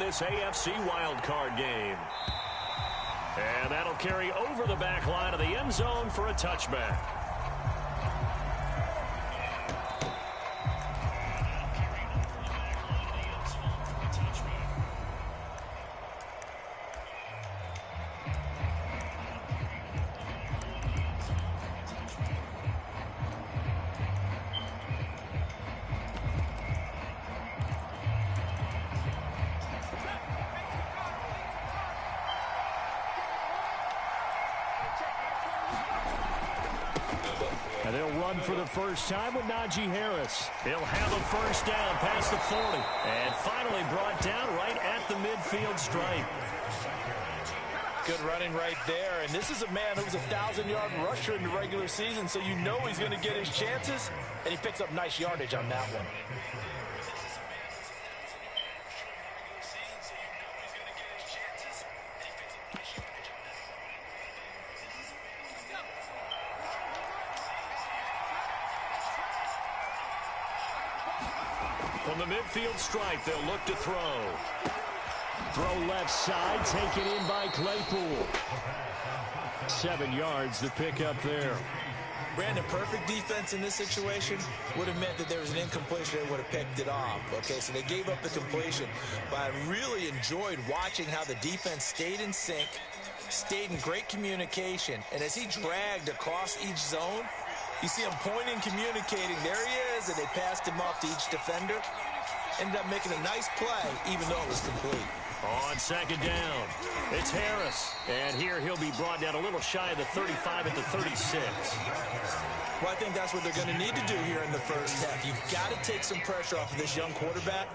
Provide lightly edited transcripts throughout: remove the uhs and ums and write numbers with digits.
this AFC wildcard game. And that'll carry over the back line of the end zone for a touchback. And they'll run for the first time with Najee Harris. He'll have a first down past the 40. And finally brought down right at the midfield stripe. Good running right there. And this is a man who was a 1,000-yard rusher in the regular season, so you know he's going to get his chances. And he picks up nice yardage on that one. From the midfield stripe, they'll look to throw. Throw left side, taken in by Claypool. 7 yards to pick up there. Brandon, perfect defense in this situation would have meant that there was an incompletion. They would have picked it off. Okay, so they gave up the completion. But I really enjoyed watching how the defense stayed in sync, stayed in great communication. And as he dragged across each zone, you see him pointing, communicating. There he is, and they passed him off to each defender. Ended up making a nice play, even though it was complete. On second down, it's Harris. And here he'll be brought down a little shy of the 35 at the 36. Well, I think that's what they're going to need to do here in the first half. You've got to take some pressure off of this young quarterback,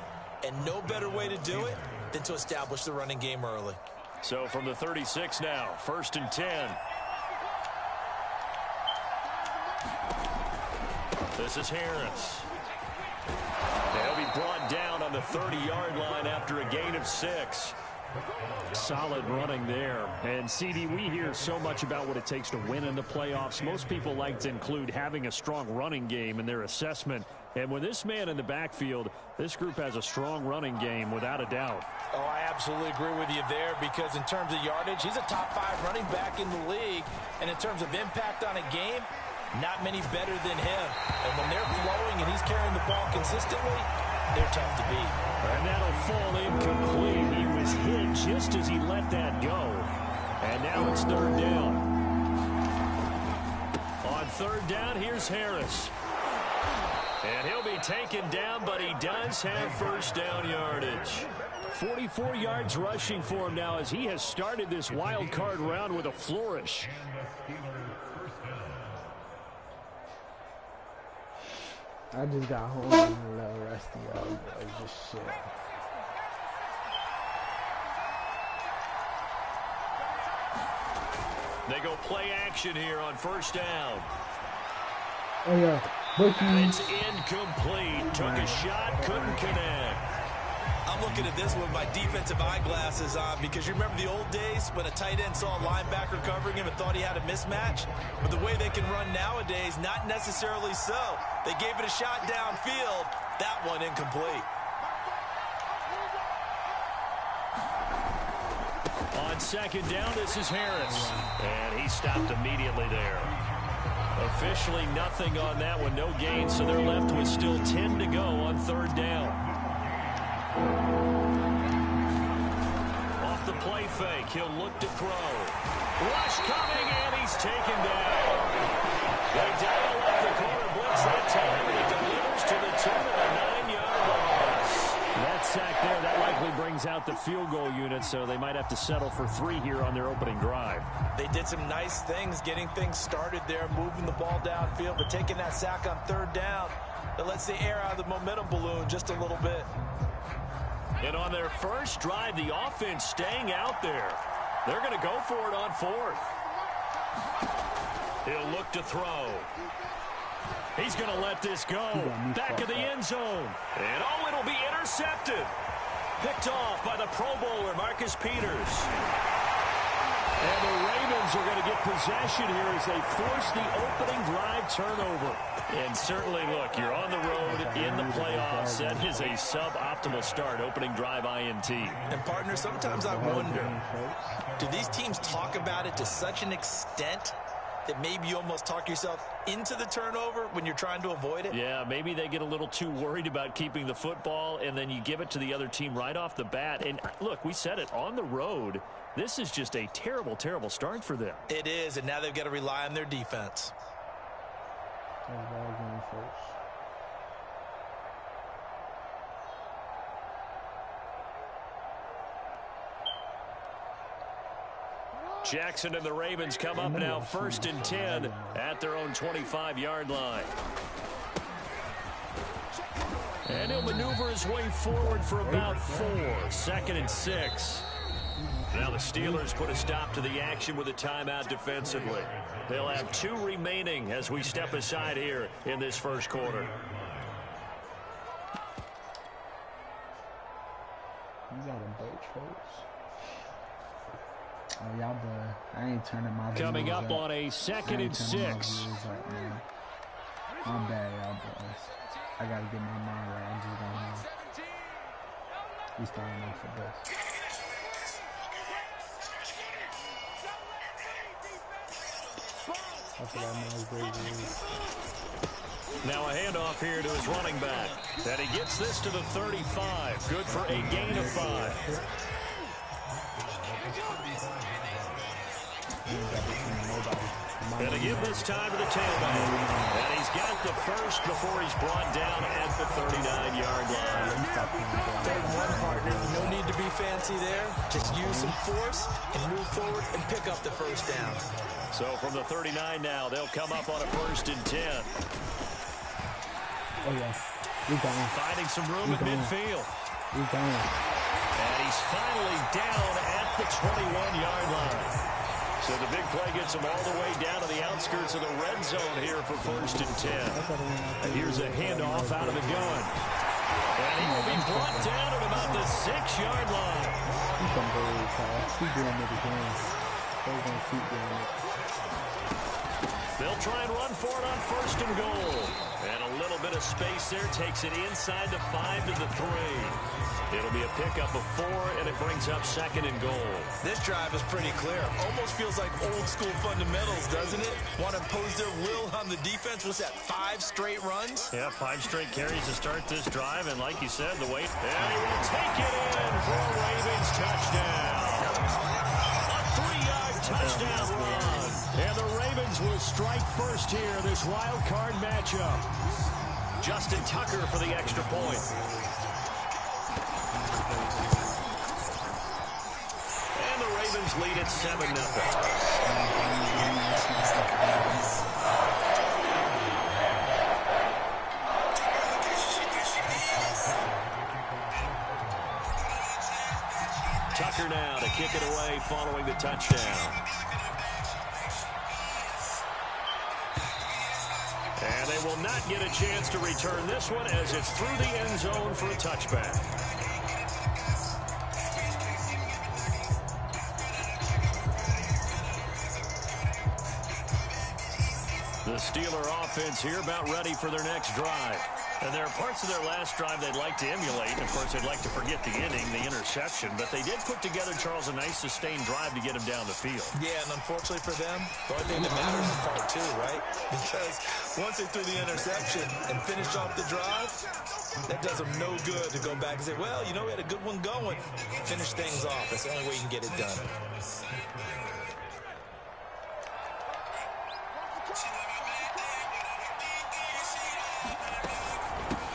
and no better way to do it than to establish the running game early. So from the 36 now, 1st and 10. This is Harris. They'll be brought down on the 30-yard line after a gain of 6. Solid running there. And, CD, we hear so much about what it takes to win in the playoffs. Most people like to include having a strong running game in their assessment. And with this man in the backfield, this group has a strong running game without a doubt. Oh, I absolutely agree with you there, because in terms of yardage, he's a top 5 running back in the league. And in terms of impact on a game, not many better than him. And when they're flowing and he's carrying the ball consistently, they're tough to beat. And that'll fall incomplete. He was hit just as he let that go. And now it's 3rd down. On 3rd down, here's Harris. And he'll be taken down, but he does have first down yardage. 44 yards rushing for him now as he has started this wild card round with a flourish. I just got home and I'm a little rusty, y'all. Just shit. They go play action here on 1st down. Oh, yeah. And it's incomplete. Took a shot, couldn't connect. I'm looking at this with my defensive eyeglasses on, because you remember the old days when a tight end saw a linebacker covering him and thought he had a mismatch? But the way they can run nowadays, not necessarily so. They gave it a shot downfield. That one incomplete. On 2nd down, this is Harris. And he stopped immediately there. Officially nothing on that one, no gain, so they're left with still 10 to go on 3rd down. Off the play fake, he'll look to throw. Rush coming, and he's taken down. They dial up the corner blitz that time, and he delivers to the tune of a 9-yard loss. That sack there, that likely brings out the field goal unit, so they might have to settle for 3 here on their opening drive. They did some nice things getting things started there, moving the ball downfield, but taking that sack on 3rd down, that lets the air out of the momentum balloon just a little bit. And on their first drive, the offense staying out there. They're going to go for it on 4th. He'll look to throw. He's going to let this go. Back of the end zone. And, oh, it'll be intercepted. Picked off by the Pro Bowler, Marcus Peters. And the Ravens are going to get possession here as they force the opening drive turnover. And certainly, look, you're on the road in the playoffs. That is a suboptimal start, opening drive INT. And, partner, sometimes I wonder, do these teams talk about it to such an extent that maybe you almost talk yourself into the turnover when you're trying to avoid it? Yeah, maybe they get a little too worried about keeping the football, and then you give it to the other team right off the bat. And, look, we said it, on the road, this is just a terrible, terrible start for them. It is, and now they've got to rely on their defense. Jackson and the Ravens come up now 1st and 10 at their own 25-yard line. And he'll maneuver his way forward for about 4. 2nd and 6. Now the Steelers put a stop to the action with a timeout defensively. They'll have 2 remaining as we step aside here in this first quarter. You got a boat first. Oh, y'all, but I ain't turning my Coming up on a 2nd and 6. I'm bad, y'all, boys. I gotta get my mind right. I'm just going to be starting off the best. Now a handoff here to his running back. And he gets this to the 35. Good for a gain of 5. And to give this time to the tailback. And he's got the first before he's brought down at the 39-yard line. 3rd and 1, partner. No need to be fancy there. Just use some force and move forward and pick up the first down. So from the 39 now, they'll come up on a 1st and 10. Oh, yeah. We're going. Finding some room at midfield. We're going. And he's finally down at the 21-yard line. So the big play gets him all the way down to the outskirts of the red zone here for 1st and 10. And here's a handoff out of the gun. And he will be brought down at about the 6-yard line. He's going to go fast. He's doing it again. They're going to keep doing it. They'll try and run for it on 1st and goal. And a little bit of space there takes it inside the 5 to the 3. It'll be a pickup of 4, and it brings up 2nd and goal. This drive is pretty clear. Almost feels like old school fundamentals, doesn't it? Want to impose their will on the defense. What's that, 5 straight runs? Yeah, 5 straight carries to start this drive, and like you said, the weight. And he will take it in for a Ravens touchdown. A 3-yard touchdown run. And the Ravens will strike first here, this wild card matchup. Justin Tucker for the extra point. And the Ravens lead at 7-0. Tucker now to kick it away following the touchdown. And they will not get a chance to return this one as it's through the end zone for a touchback. The Steeler offense here about ready for their next drive. And there are parts of their last drive they'd like to emulate. Of course, they'd like to forget the inning, the interception. But they did put together, Charles, a nice sustained drive to get him down the field. Yeah, and unfortunately for them, the only thing that matters is part 2, right? Because once they threw the interception and finished off the drive, that does them no good to go back and say, well, you know, we had a good one going. Finish things off. That's the only way you can get it done.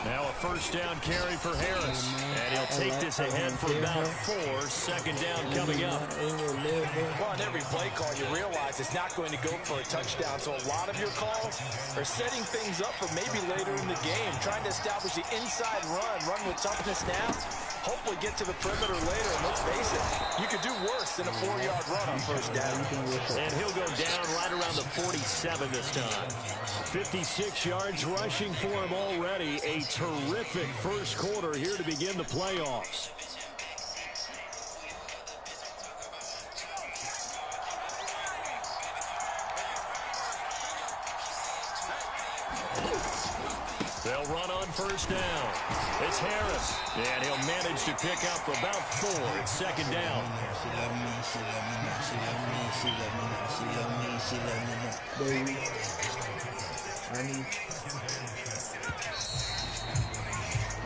Now a first down carry for Harris. And he'll take this ahead for about 4. 2nd down coming up. Well, on every play call, you realize it's not going to go for a touchdown. So a lot of your calls are setting things up for maybe later in the game, trying to establish the inside run with toughness now. Hopefully get to the perimeter later. And let's face it, you could do worse than a 4-yard run on first down. And he'll go down right around the 47 this time. 56 yards rushing for him already. A terrific first quarter here to begin the playoffs. They'll run on first down. It's Harris, and he'll manage to pick up about 4. It's second down.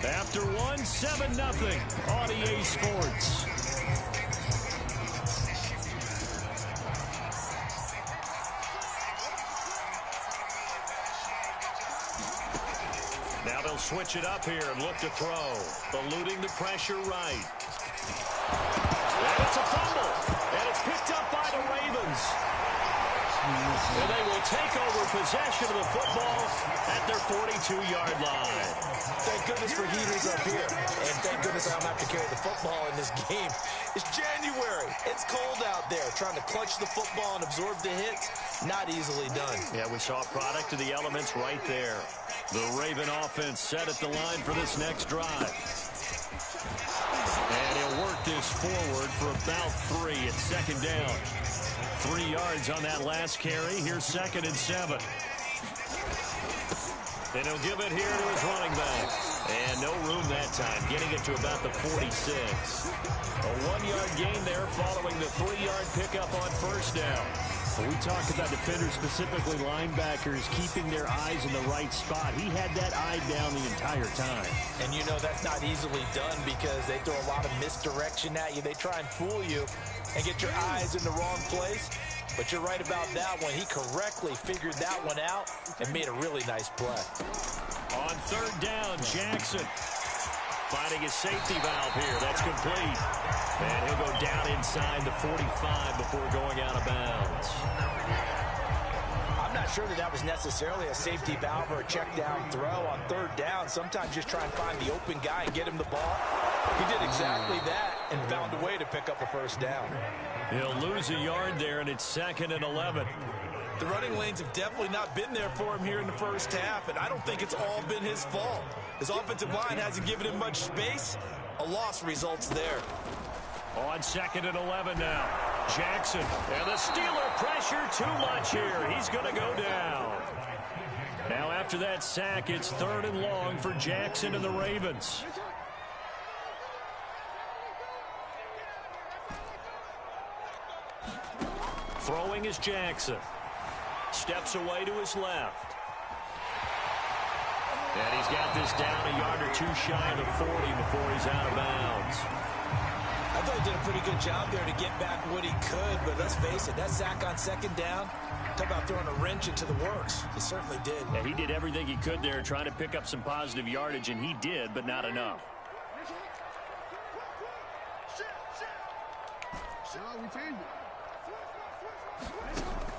After 1, 7-0 on EA Sports. Now they'll switch it up here and look to throw. Eluding the pressure right. And it's a fumble. And it's picked up by the Ravens. And they will take over possession of the football at their 42-yard line. Thank goodness for heaters up here. And thank goodness I don't have to carry the football in this game. It's January. It's cold out there. Trying to clutch the football and absorb the hits, not easily done. Yeah, we saw a product of the elements right there. The Raven offense set at the line for this next drive. And he'll work this forward for about 3. It's second down. 3 yards on that last carry. Here's 2nd and 7. And he'll give it here to his running back. And no room that time, getting it to about the 46. A 1-yard gain there following the 3-yard pickup on first down. When we talk about defenders, specifically linebackers, keeping their eyes in the right spot, he had that eye down the entire time. And you know that's not easily done because they throw a lot of misdirection at you. They try and fool you and get your eyes in the wrong place. But you're right about that one. He correctly figured that one out and made a really nice play. On third down, Jackson finding his safety valve here. That's complete. And he'll go down inside the 45 before going out of bounds. I'm not sure that was necessarily a safety valve or a check down throw on third down. Sometimes just try and find the open guy and get him the ball. He did exactly that and found a way to pick up a first down. He'll lose a yard there, and it's 2nd and 11. The running lanes have definitely not been there for him here in the first half, and I don't think it's all been his fault. His offensive line hasn't given him much space. A loss results there. On 2nd and 11 now. Jackson, and the Steeler pressure too much here. He's going to go down. Now after that sack, it's 3rd and long for Jackson and the Ravens. Throwing is Jackson. Steps away to his left. And he's got this down a yard or 2 shy of the 40 before he's out of bounds. I thought he did a pretty good job there to get back what he could, but let's face it, that sack on 2nd down, talk about throwing a wrench into the works. He certainly did. Yeah, he did everything he could there trying to pick up some positive yardage, and he did, but not enough.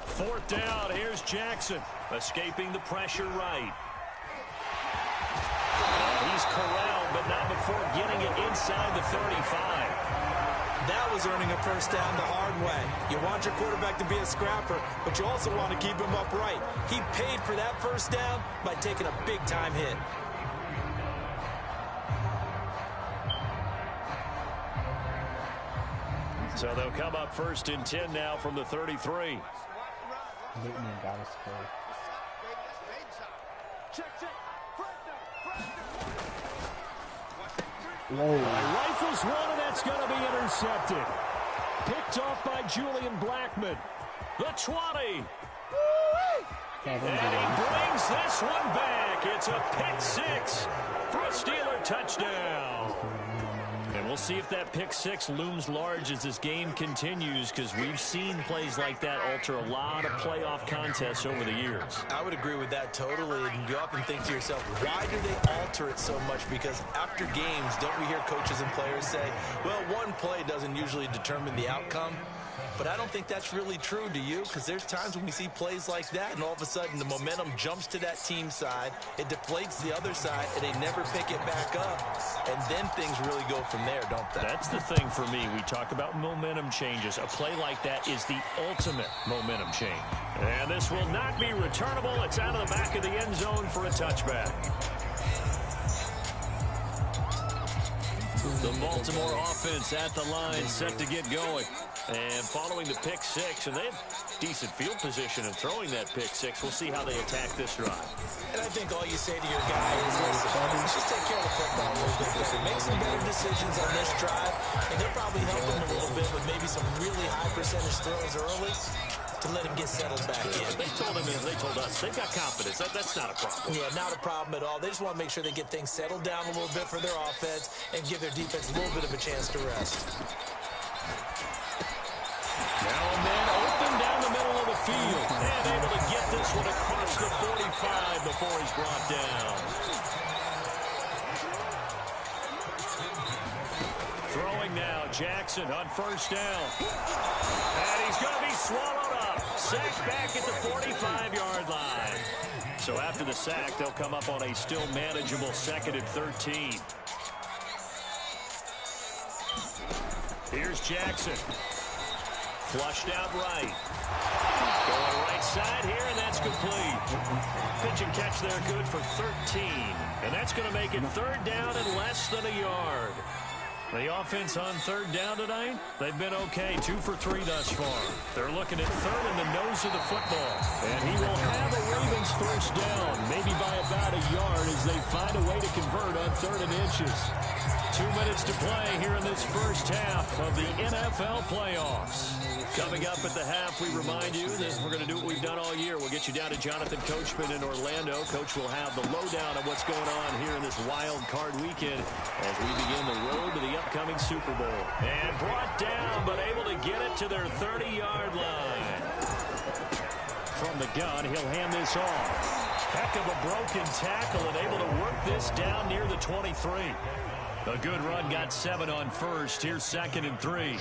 Fourth down, here's Jackson, escaping the pressure right. And he's corralled, but not before getting it inside the 35. That was earning a first down the hard way. You want your quarterback to be a scrapper, but you also want to keep him upright. He paid for that first down by taking a big-time hit. So they'll come up 1st and 10 now from the 33. Rifles one, and that's going to be intercepted. Picked off by Julian Blackmon. The 20. And he brings this one back. It's a pick 6 for a Steeler touchdown. And we'll see if that pick 6 looms large as this game continues, because we've seen plays like that alter a lot of playoff contests over the years. I would agree with that totally. And you often think to yourself, why do they alter it so much? Because after games, don't we hear coaches and players say, well, one play doesn't usually determine the outcome? But I don't think that's really true, do you? Because there's times when we see plays like that, and all of a sudden the momentum jumps to that team side, it deflates the other side, and they never pick it back up. And then things really go from there, don't they? That's the thing for me. We talk about momentum changes. A play like that is the ultimate momentum change. And this will not be returnable. It's out of the back of the end zone for a touchback. The Baltimore offense at the line, set to get going. And following the pick six, and they have decent field position in throwing that pick six. We'll see how they attack this drive. And I think all you say to your guy is, listen, let's just take care of the football a little bit better. Make some better decisions on this drive, and they'll probably help him a little bit with maybe some really high percentage throws early to let him get settled back in. They told us they've got confidence. That's not a problem. Yeah, not a problem at all. They just want to make sure they get things settled down a little bit for their offense and give their defense a little bit of a chance to rest. Now a man open down the middle of the field and able to get this one across the 45 before he's brought down. Throwing now, Jackson on first down. And he's going to be swallowed up. Sacked back at the 45-yard line. So after the sack, they'll come up on a still manageable 2nd and 13. Here's Jackson. Flushed out right. Going right side here, and that's complete. Pitch and catch there good for 13. And that's going to make it 3rd down and less than a yard. The offense on 3rd down tonight, they've been okay. 2 for 3 thus far. They're looking at 3rd in the nose of the football. And he will have a Ravens first down, maybe by about a yard as they find a way to convert on 3rd and inches. 2 minutes to play here in this first half of the NFL playoffs. Coming up at the half, we remind you that we're going to do what we've done all year. We'll get you down to Jonathan Coachman in Orlando. Coach will have the lowdown of what's going on here in this wild card weekend as we begin the road to the upcoming Super Bowl. And brought down, but able to get it to their 30-yard line. From the gun, he'll hand this off. Heck of a broken tackle and able to work this down near the 23. A good run, got 7 on first. Here's 2nd and 3.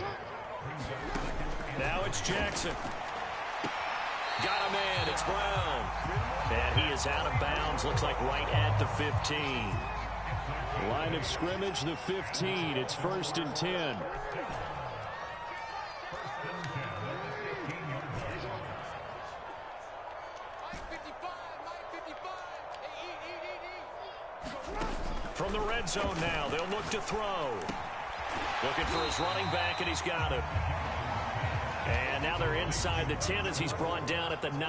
Now it's Jackson. Got a man, it's Brown. And he is out of bounds, looks like right at the 15. Line of scrimmage, the 15. It's 1st and 10. From the red zone now, they'll look to throw. Looking for his running back, and he's got him. And now they're inside the 10 as he's brought down at the 9.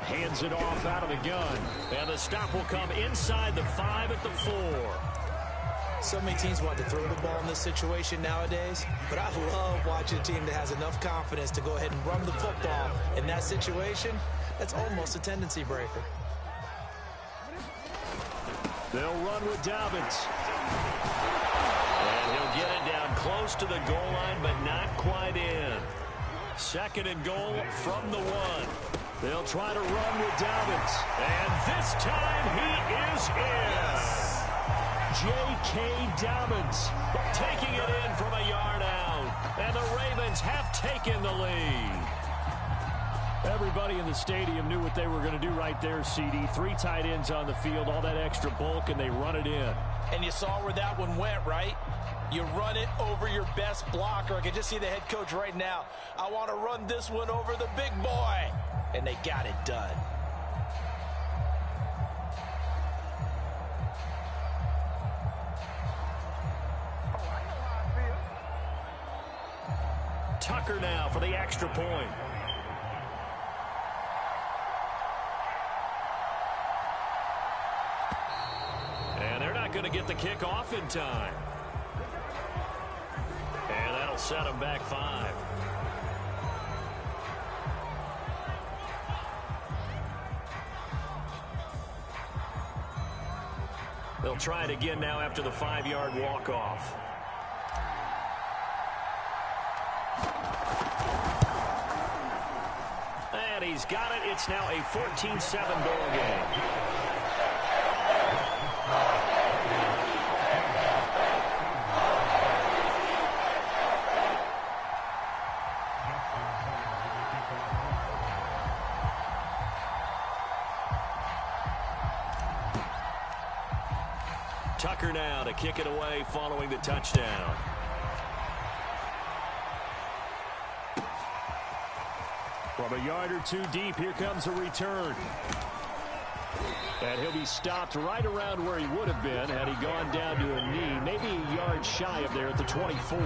Hands it off out of the gun. And the stop will come inside the 5 at the 4. So many teams want to throw the ball in this situation nowadays, but I love watching a team that has enough confidence to go ahead and run the football in that situation. That's almost a tendency breaker. They'll run with Dobbins. And he'll get it down close to the goal line, but not quite in. 2nd and goal from the 1. They'll try to run with Dobbins. And this time he is in. J.K. Dobbins taking it in from a yard out. And the Ravens have taken the lead. Everybody in the stadium knew what they were going to do right there, CD. 3 tight ends on the field, all that extra bulk, and they run it in. And you saw where that one went, right? You run it over your best blocker. I can just see the head coach right now. I want to run this one over the big boy. And they got it done. Tucker now for the extra point. And they're not going to get the kick off in time. And that'll set them back 5. They'll try it again now after the 5-yard walk-off. And he's got it. It's now a 14-7 ball game. Tucker now to kick it away following the touchdown. From a yard or 2 deep, here comes a return. And he'll be stopped right around where he would have been had he gone down to a knee, maybe a yard shy of there at the 24.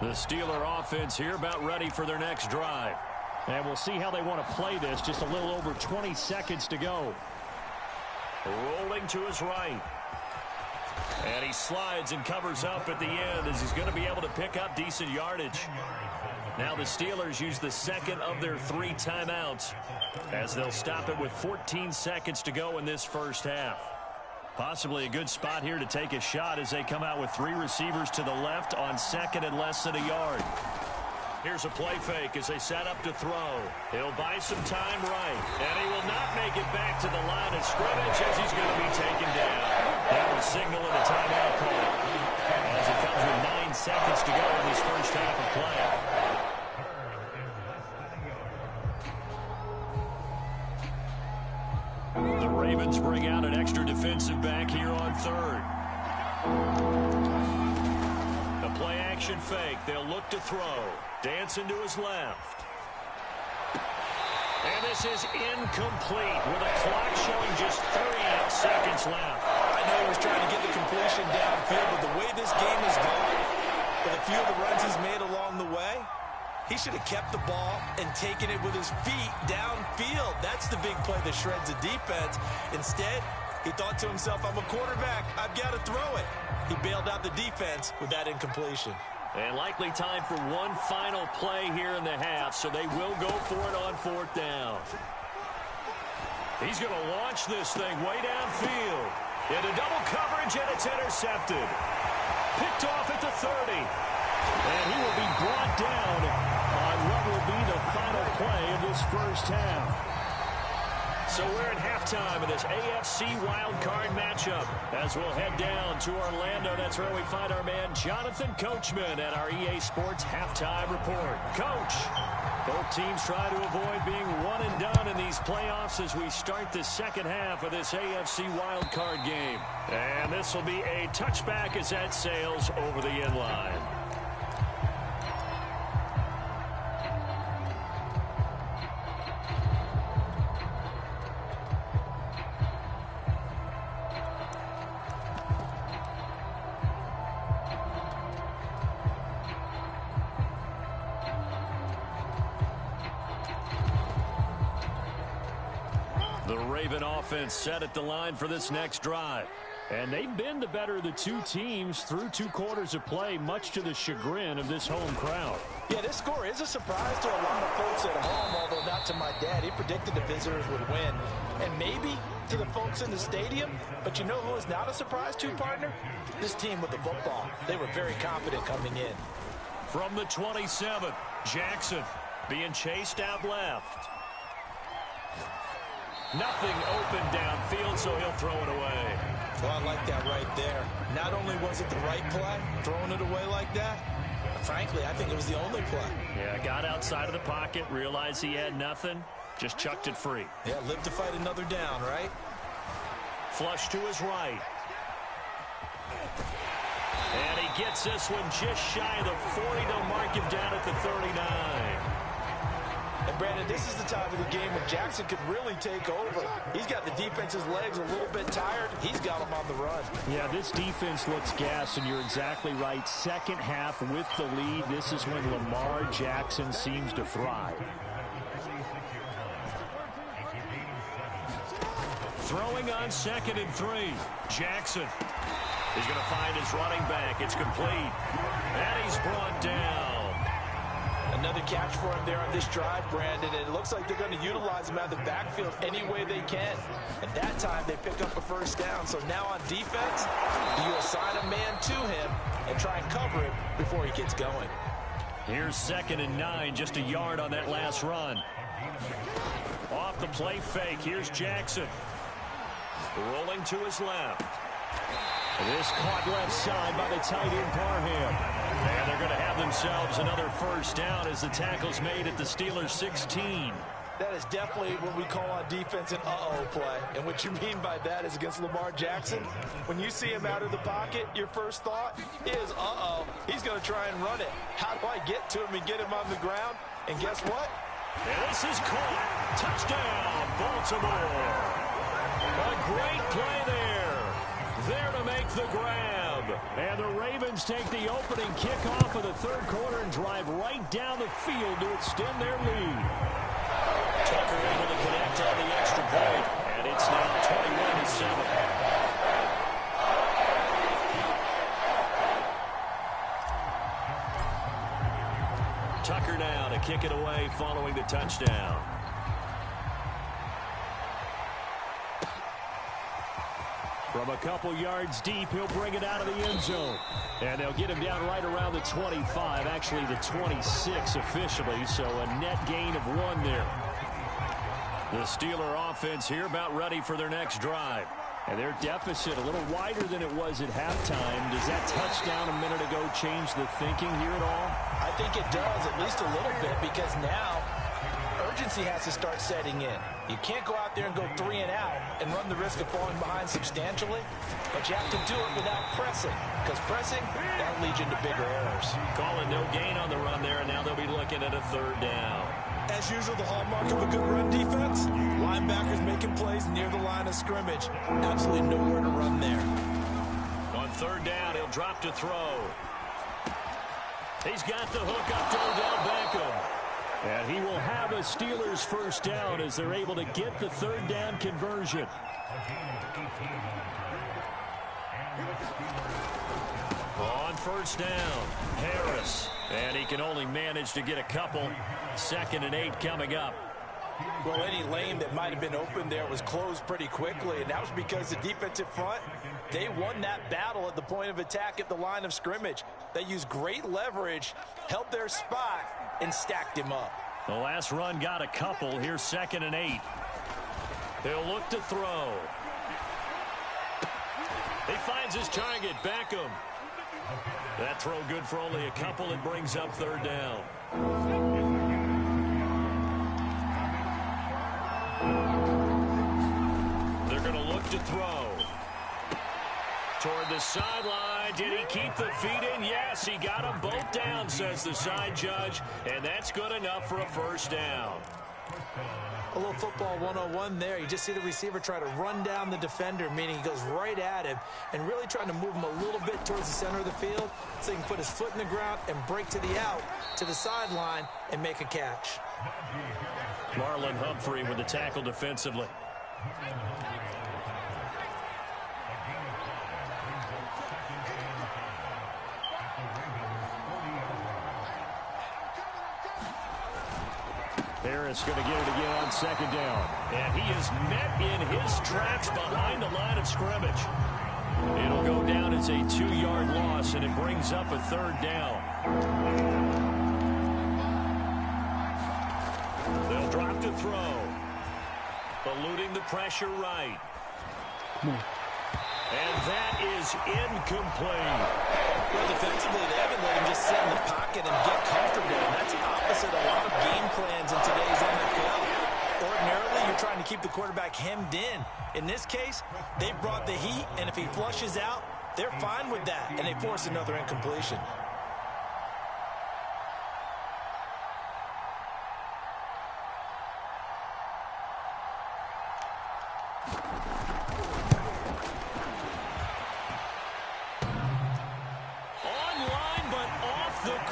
The Steeler offense here about ready for their next drive. And we'll see how they want to play this. Just a little over 20 seconds to go. Rolling to his right. And he slides and covers up at the end as he's going to be able to pick up decent yardage. Now the Steelers use the second of their 3 timeouts as they'll stop it with 14 seconds to go in this first half. Possibly a good spot here to take a shot as they come out with 3 receivers to the left on second and less than a yard. Here's a play fake as they set up to throw. He'll buy some time right. And he will not make it back to the line of scrimmage as he's going to be taken down. That will signal in the timeout call as it comes with 9 seconds to go in this first half of play. The Ravens bring out an extra defensive back here on third. The play action fake. They'll look to throw. Dancing to his left. And this is incomplete with a clock showing just 3 seconds left. I know he was trying to get the completion downfield, but the way this game is going, with a few of the runs he's made along the way, he should have kept the ball and taken it with his feet downfield. That's the big play that shreds the defense. Instead, he thought to himself, I'm a quarterback. I've got to throw it. He bailed out the defense with that incompletion. And likely time for one final play here in the half, so they will go for it on 4th down. He's going to launch this thing way downfield. Into double coverage, and it's intercepted. Picked off at the 30. And he will be brought down on what will be the final play of this first half. So we're at halftime of this AFC wildcard matchup as we'll head down to Orlando. That's where we find our man Jonathan Coachman at our EA Sports Halftime Report. Coach, both teams try to avoid being one and done in these playoffs as we start the second half of this AFC wildcard game. And this will be a touchback as that sails over the end line. The Raven offense set at the line for this next drive. And they've been the better of the 2 teams through 2 quarters of play, much to the chagrin of this home crowd. Yeah, this score is a surprise to a lot of folks at home, although not to my dad. He predicted the visitors would win. And maybe to the folks in the stadium, but you know who is not a surprise to, partner? This team with the football. They were very confident coming in. From the 27, Jackson being chased out left. Nothing open downfield, so he'll throw it away. Well, I like that right there. Not only was it the right play, throwing it away like that, frankly, I think it was the only play. Yeah, got outside of the pocket, realized he had nothing, just chucked it free. Yeah, live to fight another down, right? Flush to his right. And he gets this one just shy of the 40. They'll mark him down at the 39. And Brandon, this is the time of the game when Jackson could really take over. He's got the defense's legs a little bit tired. He's got them on the run. Yeah, this defense looks gassed, and you're exactly right. Second half with the lead, this is when Lamar Jackson seems to thrive. Throwing on 2nd and 3. Jackson is going to find his running back. It's complete. And he's brought down. Another catch for him there on this drive, Brandon, and it looks like they're going to utilize him out of the backfield any way they can. And that time they pick up a first down. So now on defense, you assign a man to him and try and cover it before he gets going. Here's 2nd and 9, just a yard on that last run. Off the play fake, here's Jackson. Rolling to his left. This caught left side by the tight end Parham. And they're going to have themselves another first down as the tackle's made at the Steelers' 16. That is definitely what we call on defense an uh-oh play. And what you mean by that is against Lamar Jackson, when you see him out of the pocket, your first thought is, uh-oh, he's going to try and run it. How do I get to him and get him on the ground? And guess what? And this is caught. Touchdown, Baltimore. A great play there. There to make the grab. And the Ravens take the opening kickoff of the third quarter and drive right down the field to extend their lead. Tucker able to connect on the extra point, and it's now 21-7. Tucker now to kick it away following the touchdown. From a couple yards deep, he'll bring it out of the end zone. And they'll get him down right around the 25, actually the 26 officially, so a net gain of 1 there. The Steeler offense here about ready for their next drive. And their deficit a little wider than it was at halftime. Does that touchdown a minute ago change the thinking here at all? I think it does, at least a little bit, because now urgency has to start setting in. You can't go out there and go 3 and out and run the risk of falling behind substantially, but you have to do it without pressing, because pressing, that'll lead you into bigger errors. Calling no gain on the run there, and now they'll be looking at a third down. As usual, the hallmark of a good run defense, linebackers making plays near the line of scrimmage. Absolutely nowhere to run there. On third down, he'll drop to throw. He's got the hook up to Odell Beckham. And he will have a Steelers first down as they're able to get the third down conversion. On first down, Harris. And he can only manage to get a couple. 2nd and 8 coming up. Well, any lane that might have been open there was closed pretty quickly, and that was because the defensive front, they won that battle at the point of attack at the line of scrimmage. They used great leverage, held their spot, and stacked him up. The last run got a couple. Here's 2nd and 8. He'll look to throw. He finds his target, Beckham. That throw good for only a couple. It brings up third down. They're going to look to throw. Toward the sideline. Did he keep the feet in? Yes, he got them both down, says the side judge. And that's good enough for a first down. A little football 101 there. You just see the receiver try to run down the defender, meaning he goes right at him and really trying to move him a little bit towards the center of the field so he can put his foot in the ground and break to the out, to the sideline, and make a catch. Marlon Humphrey with the tackle defensively. Harris going to get it again on 2nd down. And he is met in his tracks behind the line of scrimmage. It'll go down as a 2-yard loss, and it brings up a third down. They'll drop to throw. Eluding the pressure right. And that is incomplete. Well, defensively, they haven't let him just sit in the pocket and get comfortable. And that's opposite a lot of game plans in today's NFL. Ordinarily, you're trying to keep the quarterback hemmed in. In this case, they brought the heat, and if he flushes out, they're fine with that, and they force another incompletion.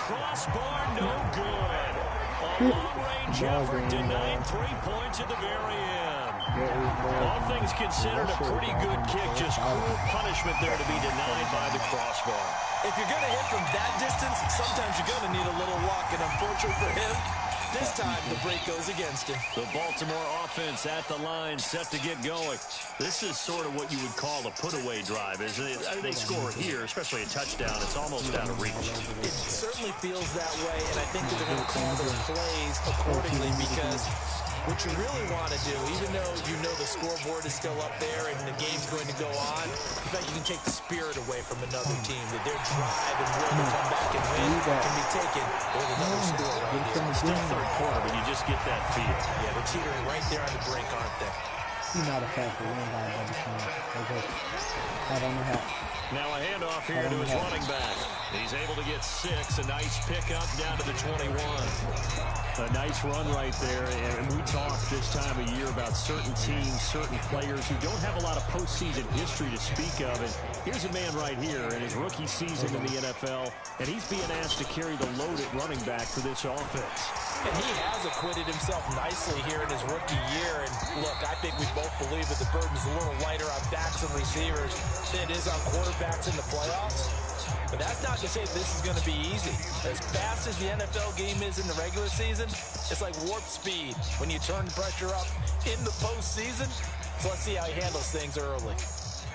Crossbar, no good. A long-range effort denied 3 points at the very end. All things considered, a pretty good kick. Just cruel punishment there to be denied by the crossbar. If you're going to hit from that distance, sometimes you're going to need a little luck. And unfortunately for him, this time the break goes against him. The Baltimore offense at the line, set to get going. This is sort of what you would call a put-away drive. As they score here, especially a touchdown, it's almost out of reach. It certainly feels that way, and I think that they're going to call their plays accordingly because What you really want to do, even though you know the scoreboard is still up there and the game's going to go on, I bet you can take the spirit away from another team, that their drive and will to come back and win can be taken with another score right here. Still third quarter, but you just get that feel. Yeah, they're teetering right there on the brink, aren't they? He's not a factor. We ain't got a double team. Have on the hat. Now a handoff here to his running back. He's able to get 6. A nice pickup down to the 21. A nice run right there. And we talk this time of year about certain teams, certain players who don't have a lot of postseason history to speak of. And here's a man right here in his rookie season in the NFL, and he's being asked to carry the load at running back for this offense. And he has acquitted himself nicely here in his rookie year. And look, I think we both believe that the burden's a little lighter on backs and receivers than it is on quarterbacks in the playoffs. But that's not to say this is going to be easy. As fast as the NFL game is in the regular season, it's like warp speed when you turn the pressure up in the postseason. So let's see how he handles things early.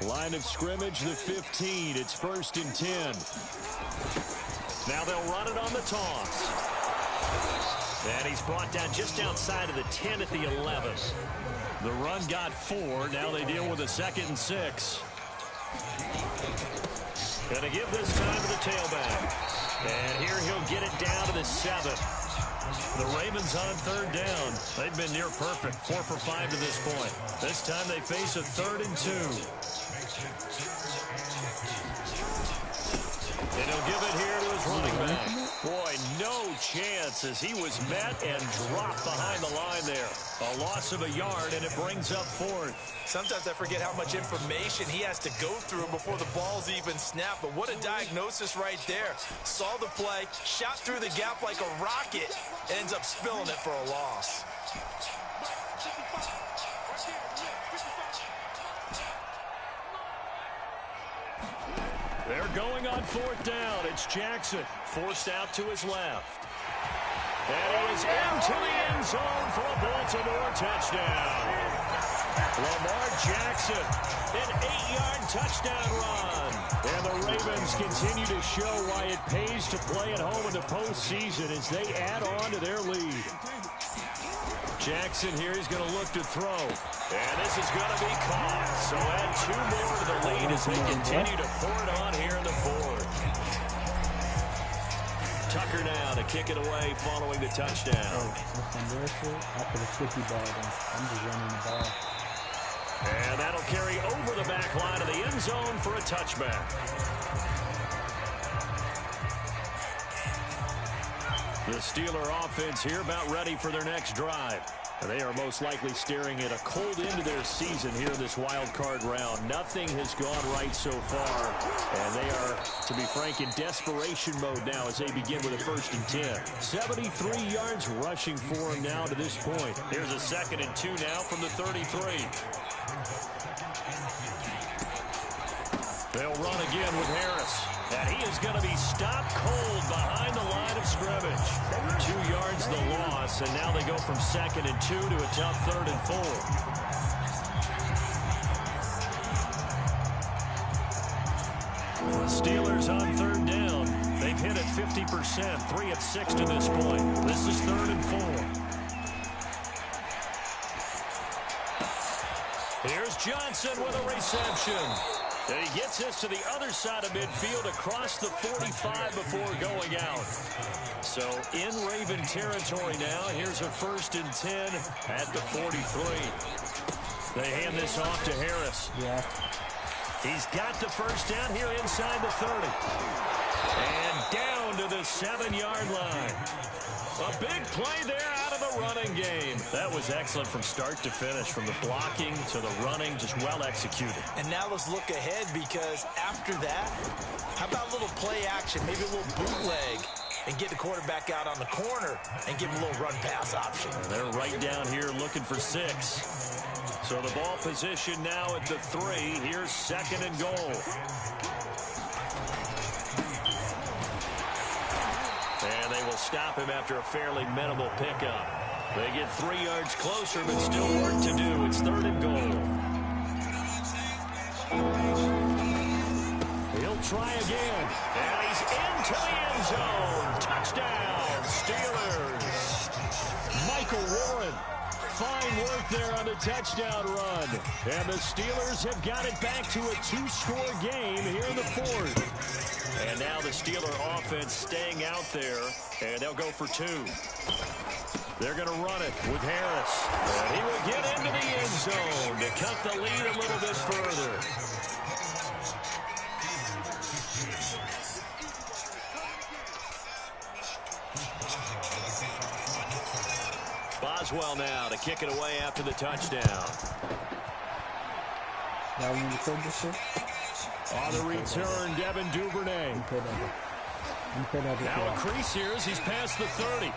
Line of scrimmage, the 15. It's 1st and 10. Now they'll run it on the toss. And he's brought down just outside of the 10 at the 11. The run got 4. Now they deal with a 2nd and 6. Going to give this time to the tailback. And here he'll get it down to the 7. The Ravens on 3rd down. They've been near perfect. 4 for 5 to this point. This time they face a 3rd and 2. And he'll give it here to his running back. Boy, no chance as he was met and dropped behind the line there. A loss of a yard, and it brings up 4th. Sometimes I forget how much information he has to go through before the ball's even snapped. But what a diagnosis right there. Saw the play, shot through the gap like a rocket, and ends up spilling it for a loss. They're going on 4th down. It's Jackson, forced out to his left. And he is into the end zone for a Baltimore touchdown. Lamar Jackson, an 8-yard touchdown run. And the Ravens continue to show why it pays to play at home in the postseason as they add on to their lead. Jackson here is going to look to throw. And this is going to be caught. So add 2 more to the lead as they continue to pour it on here in the 4th. Tucker now to kick it away following the touchdown. I put a 50 ball in. I'm just running the ball. And that'll carry over the back line of the end zone for a touchback. The Steeler offense here about ready for their next drive. They are most likely staring at a cold end to their season here in this wild card round. Nothing has gone right so far, and they are, to be frank, in desperation mode now as they begin with a 1st and 10. 73 yards rushing for them now to this point. Here's a 2nd and 2 now from the 33. They'll run again with Harris. And he is going to be stopped cold behind the line of scrimmage. 2 yards the loss, and now they go from 2nd and 2 to a tough 3rd and 4. Steelers on 3rd down. They've hit it 50%, 3 of 6 to this point. This is 3rd and 4. Here's Johnson with a reception. And he gets this to the other side of midfield across the 45 before going out. So in Raven territory now. Here's a 1st and 10 at the 43. They hand this off to Harris. Yeah. He's got the 1st down here inside the 30. And down to the 7-yard line. A big play there out of the running game. That was excellent from start to finish, from the blocking to the running, just well executed. And now let's look ahead, because after that, how about a little play action, maybe a little bootleg, and get the quarterback out on the corner and give him a little run-pass option. And they're right down here looking for 6. So the ball position now at the 3. Here's 2nd and goal. And they will stop him after a fairly minimal pickup. They get 3 yards closer, but still work to do. It's 3rd and goal. He'll try again. And he's into the end zone. Touchdown, Steelers. Michael Warren, fine work there on the touchdown run. And the Steelers have got it back to a 2-score game here in the fourth. And now the Steeler offense staying out there, and they'll go for 2. They're going to run it with Harris. And he will get into the end zone to cut the lead a little bit further. Boswell now to kick it away after the touchdown. On the return, Devin Duvernay. Now a crease here as he's past the 30.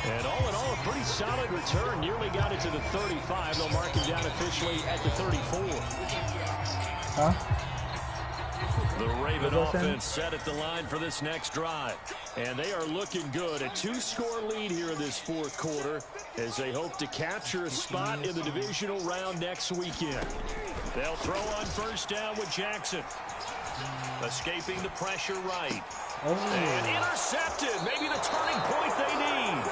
And all in all, a pretty solid return. Nearly got it to the 35. They'll mark him down officially at the 34. The Raven offense set at the line for this next drive. And they are looking good. A 2-score lead here in this fourth quarter as they hope to capture a spot in the divisional round next weekend. They'll throw on first down with Jackson. Escaping the pressure right. And intercepted. Maybe the turning point they need.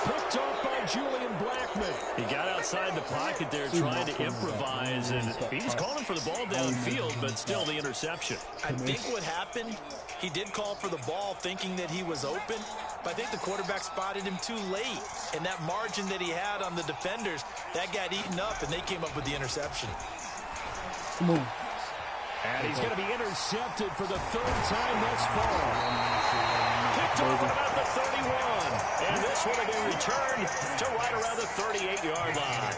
Picked off by Julian Blackman. He got outside the pocket there trying to improvise, and he's calling for the ball downfield, but still the interception. I think what happened, he did call for the ball thinking that he was open, but I think the quarterback spotted him too late. And that margin that he had on the defenders, that got eaten up, and they came up with the interception. Come on. And he's going to be intercepted for the 3rd time thus far. Picked off at about the 31. And this one will be returned to right around the 38-yard line.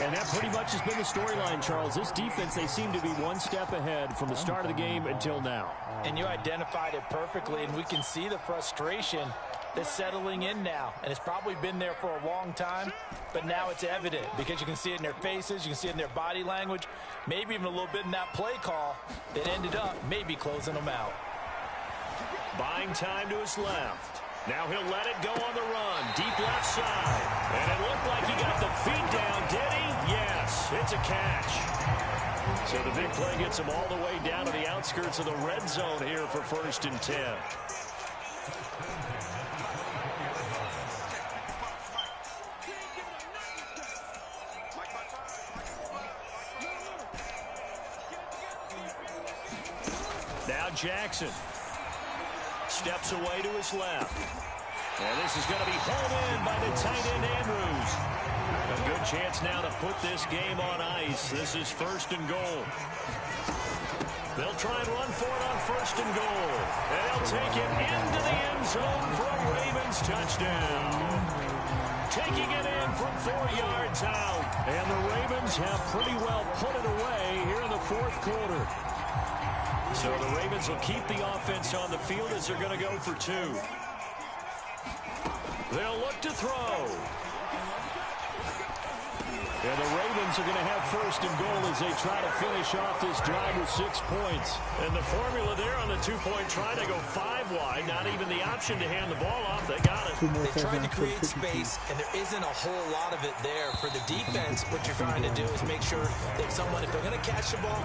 And that pretty much has been the storyline, Charles. This defense, they seem to be one step ahead from the start of the game until now. And you identified it perfectly, and we can see the frustration that's settling in now. And it's probably been there for a long time, but now it's evident because you can see it in their faces, you can see it in their body language, maybe even a little bit in that play call that ended up maybe closing them out. Buying time to his left. Now he'll let it go on the run. Deep left side. And it looked like he got the feet down, did he? Yes, it's a catch. So the big play gets him all the way down to the outskirts of the red zone here for 1st and 10. Now Jackson steps away to his left. And this is going to be hauled in by the tight end Andrews. A good chance now to put this game on ice. This is 1st and goal. They'll try and run for it on 1st and goal. And they'll take it into the end zone for a Ravens touchdown. Taking it in from 4 yards out. And the Ravens have pretty well put it away here in the fourth quarter. So the Ravens will keep the offense on the field as they're going to go for 2. They'll look to throw. And the Ravens are going to have 1st and goal as they try to finish off this drive with 6 points. And the formula there on the 2-point try to go 5 wide. Not even the option to hand the ball off. They got it. They tried to create space, and there isn't a whole lot of it there. For the defense, what you're trying to do is make sure that if they're going to catch the ball,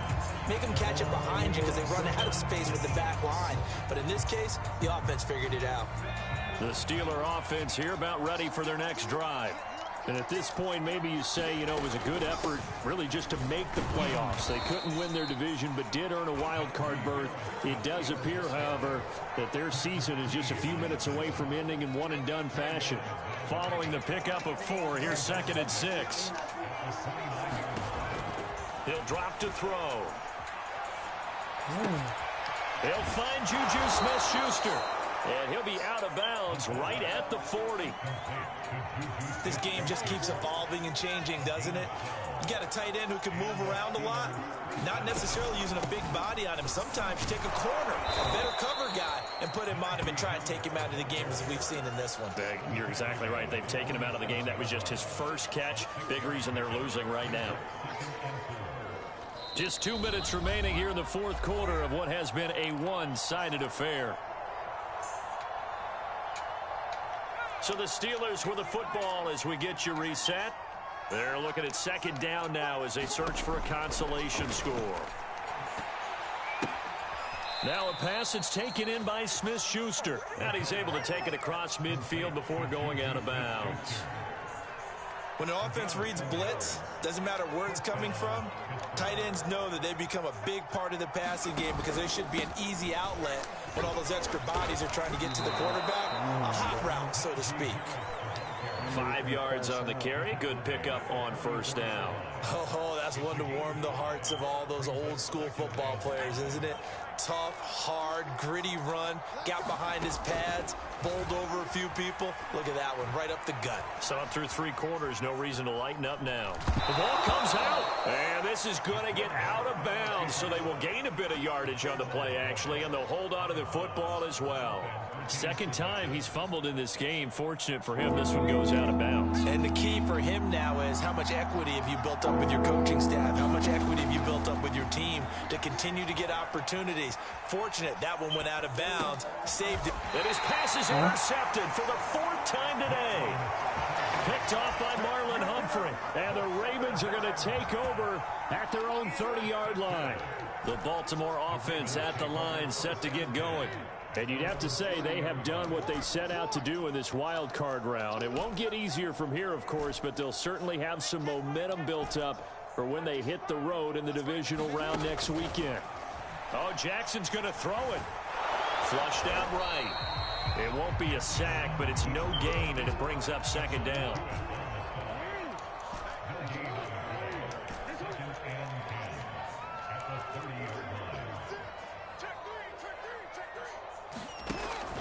make them catch it behind you because they run out of space with the back line. But in this case, the offense figured it out. The Steeler offense here about ready for their next drive. And at this point, maybe you say, it was a good effort really just to make the playoffs. They couldn't win their division, but did earn a wild card berth. It does appear, however, that their season is just a few minutes away from ending in one-and-done fashion. Following the pickup of 4, here's 2nd and 6. He'll drop to throw. They'll find Juju Smith-Schuster. And he'll be out of bounds right at the 40. This game just keeps evolving and changing, doesn't it? You got a tight end who can move around a lot, not necessarily using a big body on him. Sometimes you take a corner, a better cover guy, and put him on him and try and take him out of the game as we've seen in this one. You're exactly right. They've taken him out of the game. That was just his first catch. Big reason they're losing right now. Just 2 minutes remaining here in the fourth quarter of what has been a one-sided affair. So the Steelers with the football as we get you reset. They're looking at 2nd down now as they search for a consolation score. Now a pass that's taken in by Smith-Schuster. And he's able to take it across midfield before going out of bounds. When an offense reads blitz, doesn't matter where it's coming from, tight ends know that they become a big part of the passing game because they should be an easy outlet when all those extra bodies are trying to get to the quarterback. A hot route, so to speak. 5 yards on the carry. Good pickup on first down. Oh, that's one to warm the hearts of all those old school football players, isn't it? Tough, hard, gritty run, got behind his pads, bowled over a few people. Look at that one, right up the gut. So up through 3 quarters, no reason to lighten up now. The ball comes out, and this is going to get out of bounds, so they will gain a bit of yardage on the play, actually, and they'll hold on to the football as well. Second time he's fumbled in this game. Fortunate for him, this one goes out of bounds. And the key for him now is how much equity have you built up with your coaching staff? How much equity have you built up with your team to continue to get opportunities? Fortunate that one went out of bounds. Saved it. And his pass is intercepted for the 4th time today. Picked off by Marlon Humphrey. And the Ravens are going to take over at their own 30-yard line. The Baltimore offense at the line, set to get going. And you'd have to say they have done what they set out to do in this wild card round. It won't get easier from here, of course, but they'll certainly have some momentum built up for when they hit the road in the divisional round next weekend. Oh, Jackson's going to throw it. Flushed out right. It won't be a sack, but it's no gain, and it brings up second down.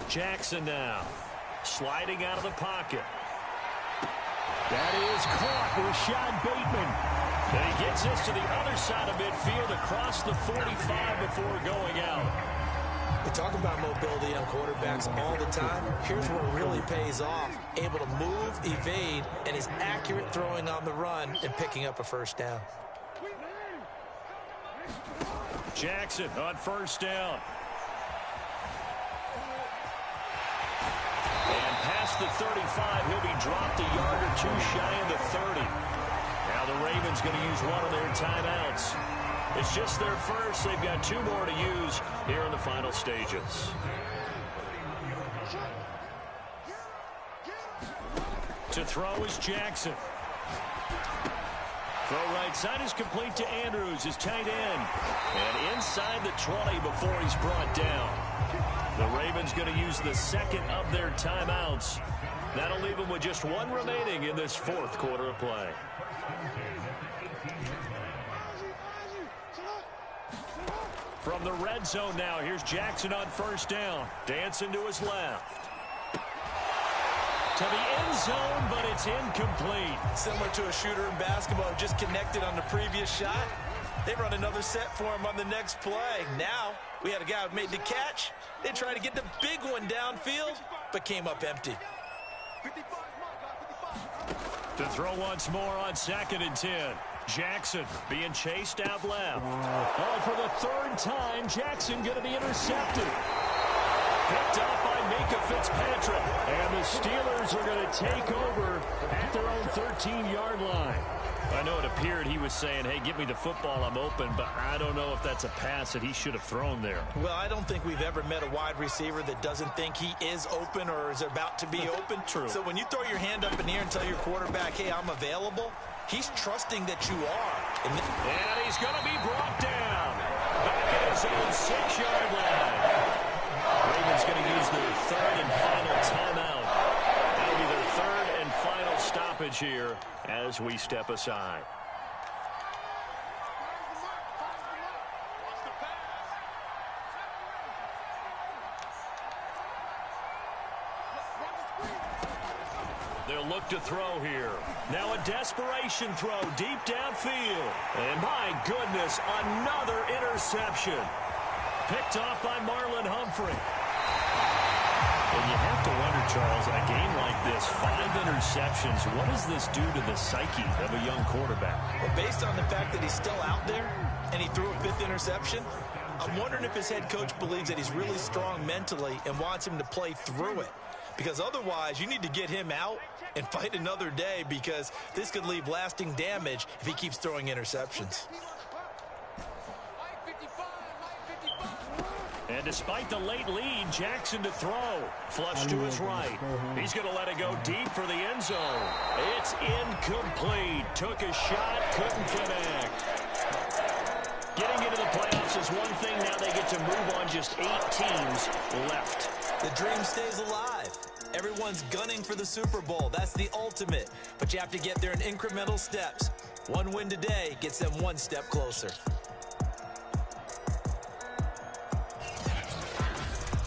Jackson now, sliding out of the pocket. That is caught, Rashad Bateman. And he gets this to the other side of midfield across the 45 before going out. We talk about mobility on quarterbacks all the time. Here's where it really pays off. Able to move, evade, and is accurate throwing on the run and picking up a first down. Jackson on first down. And past the 35, he'll be dropped a yard or 2 shy of the 30. Now the Ravens going to use one of their timeouts. It's just their first. They've got 2 more to use here in the final stages. To throw is Jackson. Throw right side is complete to Andrews, his tight end. And inside the 20 before he's brought down. The Ravens going to use the second of their timeouts. That'll leave them with just 1 remaining in this 4th quarter of play. From the red zone now, here's Jackson on first down. Dancing to his left. To the end zone, but it's incomplete. Similar to a shooter in basketball, just connected on the previous shot. They run another set for him on the next play. Now, we had a guy who made the catch. They tried to get the big one downfield, but came up empty. To throw once more on 2nd and 10. Jackson being chased out left. Oh, for the 3rd time, Jackson going to be intercepted. Picked up by Micah Fitzpatrick. And the Steelers are going to take over at their own 13-yard line. I know it appeared he was saying, hey, give me the football, I'm open, but I don't know if that's a pass that he should have thrown there. Well, I don't think we've ever met a wide receiver that doesn't think he is open or is about to be open. True. So when you throw your hand up in the air and tell your quarterback, hey, I'm available, he's trusting that you are. And he's going to be brought down. Back at his own 6-yard line. Ravens going to use their 3rd and final timeout. That'll be their 3rd and final stoppage here as we step aside. They'll look to throw here. Now a desperation throw deep downfield. And my goodness, another interception. Picked off by Marlon Humphrey. And you have to wonder, Charles, a game like this, 5 interceptions, what does this do to the psyche of a young quarterback? Well, based on the fact that he's still out there and he threw a 5th interception, I'm wondering if his head coach believes that he's really strong mentally and wants him to play through it. Because otherwise, you need to get him out and fight another day, because this could leave lasting damage if he keeps throwing interceptions. And And despite the late lead, Jackson to throw. Flush to his right. He's going to let it go deep for the end zone. It's incomplete. Took a shot, couldn't connect. Getting into the playoffs is one thing. Now they get to move on. Just 8 teams left. The dream stays alive. Everyone's gunning for the Super Bowl. That's the ultimate. But you have to get there in incremental steps. One win today gets them one step closer.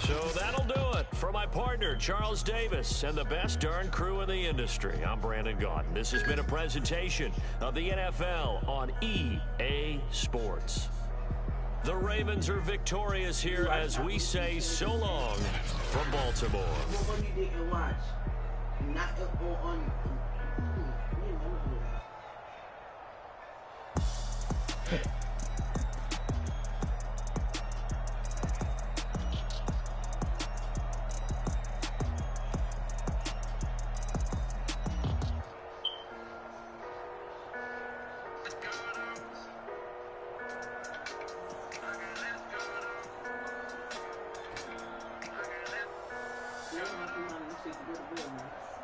So that'll do it for my partner, Charles Davis, and the best darn crew in the industry. I'm Brandon Gaudin. This has been a presentation of the NFL on EA Sports. The Ravens are victorious here as we say so long from Baltimore. What one you didn't watch? Not on. Yeah, I'm not going to see the good, man.